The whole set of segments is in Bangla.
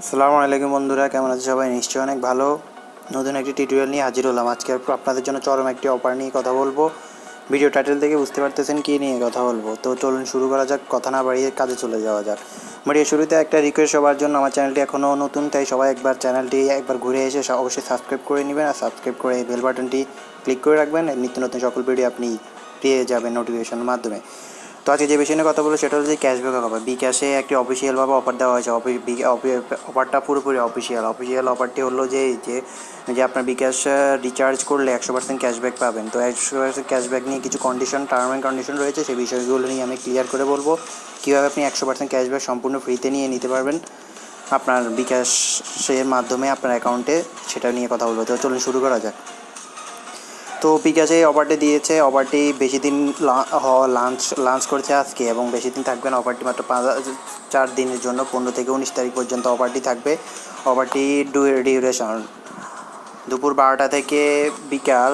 আসসালামুআলাইকুম বন্ধুরা, কেমন আছে সবাই? নিশ্চয়ই অনেক ভালো। নতুন একটি টিউটোরিয়াল নিয়ে হাজির হলাম। আজকে আপনাদের জন্য চরম একটি অফার নিয়ে কথা বলবো। ভিডিও টাইটেল থেকে বুঝতে পারতেছেন কী নিয়ে কথা বলবো। তো চলুন শুরু করা যাক, কথা না বাড়িয়ে কাজে চলে যাওয়া যাক। ভিডিও শুরুতে একটা রিকোয়েস্ট সবার জন্য, আমার চ্যানেলটি এখনও নতুন, তাই সবাই চ্যানেলটি একবার ঘুরে এসে অবশ্যই সাবস্ক্রাইব করে নেবেন, আর সাবস্ক্রাইব করে এই বেল বাটনটি ক্লিক করে রাখবেন। নিত্য নতুন সকল ভিডিও আপনি পেয়ে যাবেন নোটিফিকেশনের মাধ্যমে। তো আজকে যে বিষয় নিয়ে কথা বলবো সেটা হচ্ছে ক্যাশব্যাক অফার। বিকাশে একটি অফিসিয়ালভাবে অফার দেওয়া হয়েছে। অফারটা পুরোপুরি অফিসিয়াল অফারটি হলো যে আপনার বিকাশ রিচার্জ করলে 100% ক্যাশব্যাক পাবেন। তো 100% ক্যাশব্যাক নিয়ে কিছু টার্ম অ্যান্ড কন্ডিশন রয়েছে, সেই বিষয়গুলো নিয়ে আমি ক্লিয়ার করে বলবো কীভাবে আপনি 100% ক্যাশব্যাক সম্পূর্ণ ফ্রিতে নিতে পারবেন আপনার বিকাশের মাধ্যমে আপনার অ্যাকাউন্টে, সেটা নিয়ে কথা বলবো। তো চলুন শুরু করা যাক। তো বিকাশে অফারটি দিয়েছে। অফারটি বেশি দিন লঞ্চ করেছে আজকে, এবং বেশি দিন থাকবে না। অফারটি মাত্র 4 দিনের জন্য, 15 থেকে 19 তারিখ পর্যন্ত অফারটি থাকবে। অফারটি ডিউরেশন দুপুর 12টা থেকে বিকাল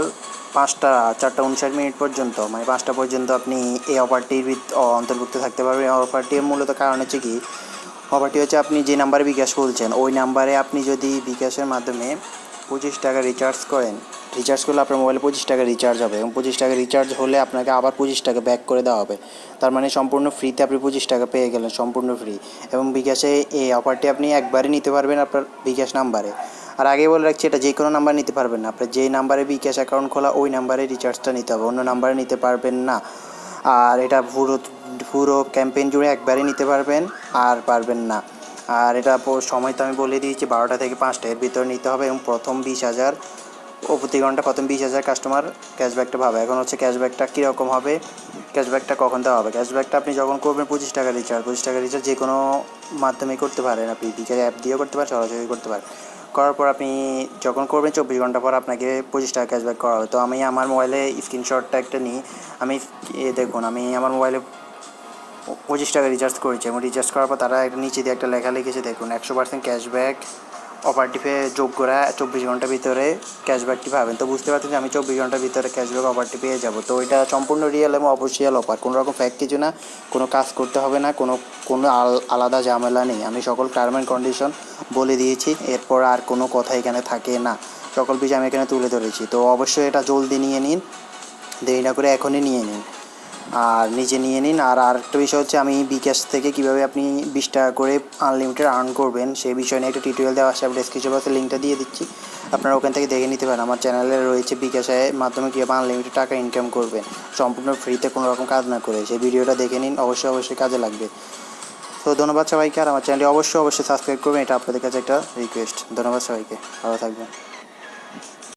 4:59 পর্যন্ত, মানে 5টা পর্যন্ত আপনি এই অফারটির অন্তর্ভুক্ত থাকতে পারবেন। এই অফারটির মূলত কারণ হচ্ছে কি, অফারটি হচ্ছে আপনি যে নাম্বারে বিকাশ করছেন ওই নাম্বারে আপনি যদি বিকাশের মাধ্যমে 25 টাকা রিচার্জ করলে আপনার মোবাইলে 25 টাকা রিচার্জ হবে, এবং 25 টাকা রিচার্জ হলে আপনাকে আবার 25 টাকা ব্যাক করে দেওয়া হবে। তার মানে সম্পূর্ণ ফ্রিতে আপনি 25 টাকা পেয়ে গেলেন, সম্পূর্ণ ফ্রি। এবং বিকাশে এই অফারটি আপনি একবারই নিতে পারবেন আপনার বিকাশ নাম্বারে। আর আগে বলে রাখছি, এটা যে কোনো নাম্বার নিতে পারবেন না। আপনার যেই নাম্বারে বিকাশ অ্যাকাউন্ট খোলা ওই নাম্বারে রিচার্জটা নিতে হবে, অন্য নাম্বারে নিতে পারবেন না। আর এটা পুরো ক্যাম্পেইন জুড়ে একবারই নিতে পারবেন, আর পারবেন না। আর এটা সময় তো আমি বলে দিয়েছি, 12টা থেকে 5টা এর ভিতরে নিতে হবে, এবং প্রথম 20,000 প্রতি ঘন্টা প্রথম 20,000 কাস্টমার ক্যাশব্যাকটা পাবে। এখন হচ্ছে ক্যাশব্যাকটা কীরকম হবে, ক্যাশব্যাকটা কখন দেওয়া হবে। ক্যাশব্যাকটা আপনি যখন করবেন 25 টাকা রিচার্জ যে কোনো মাধ্যমে করতে পারেন। আপনি বিকাশ অ্যাপ দিয়েও করতে পারেন, সরাসরি করতে পারেন। করার পর আপনি যখন করবেন 24 ঘন্টা পর আপনাকে 25 টাকা ক্যাশব্যাক করা হবে। তো আমি আমার মোবাইলে স্ক্রিনশটটা একটা নিই। দেখুন, আমি আমার মোবাইলে 25 টাকা রিচার্জ করেছি, এবং রিচার্জ করার পর তারা একটা নিচে দিয়ে একটা লেখা লিখেছে, দেখুন 100% ক্যাশব্যাক অফারটি যোগ্যরা 24 ঘন্টার ভিতরে ক্যাশব্যাকটি পাবেন। তো বুঝতে পারছেন যে আমি 24 ঘন্টার ভিতরে ক্যাশব্যাক অফারটি পেয়ে যাব। তো এটা সম্পূর্ণ রিয়েল এবং অফিসিয়াল অফার, কোনো রকম ফ্যাক কিছু না, কোনো কাজ করতে হবে না, কোনো আলাদা ঝামেলা নেই। আমি সকল টার্ম অ্যান্ড কন্ডিশন বলে দিয়েছি, এরপর আর কোনো কথা এখানে থাকে না, সকল বিষয় আমি এখানে তুলে ধরেছি। তো অবশ্যই এটা জলদি নিয়ে নিন, দেরি না করে এখনই নিয়ে নিন, আর নিজে নিয়ে নিন। আর আরেকটা বিষয় হচ্ছে, আমি বিকাশ থেকে কীভাবে আপনি 20 টাকা করে আনলিমিটেড আর্ন করবেন সেই বিষয় নিয়ে একটা টিউটোরিয়াল দেওয়া আছে, আমি ডেসক্রিপশন বক্সে লিঙ্কটা দিয়ে দিচ্ছি, আপনারা ওখান থেকে দেখে নিতে পারেন। আমার চ্যানেলে রয়েছে বিকাশের মাধ্যমে কীভাবে আনলিমিটেড টাকা ইনকাম করবেন সম্পূর্ণ ফ্রিতে, কোনো রকম কাজ না করে। সেই ভিডিওটা দেখে নিন, অবশ্যই কাজে লাগবে। তো ধন্যবাদ সবাইকে, আর আমার চ্যানেলটি অবশ্যই সাবস্ক্রাইব করবেন, এটা আপনাদের কাছে একটা রিকোয়েস্ট। ধন্যবাদ সবাইকে, ভালো থাকবেন।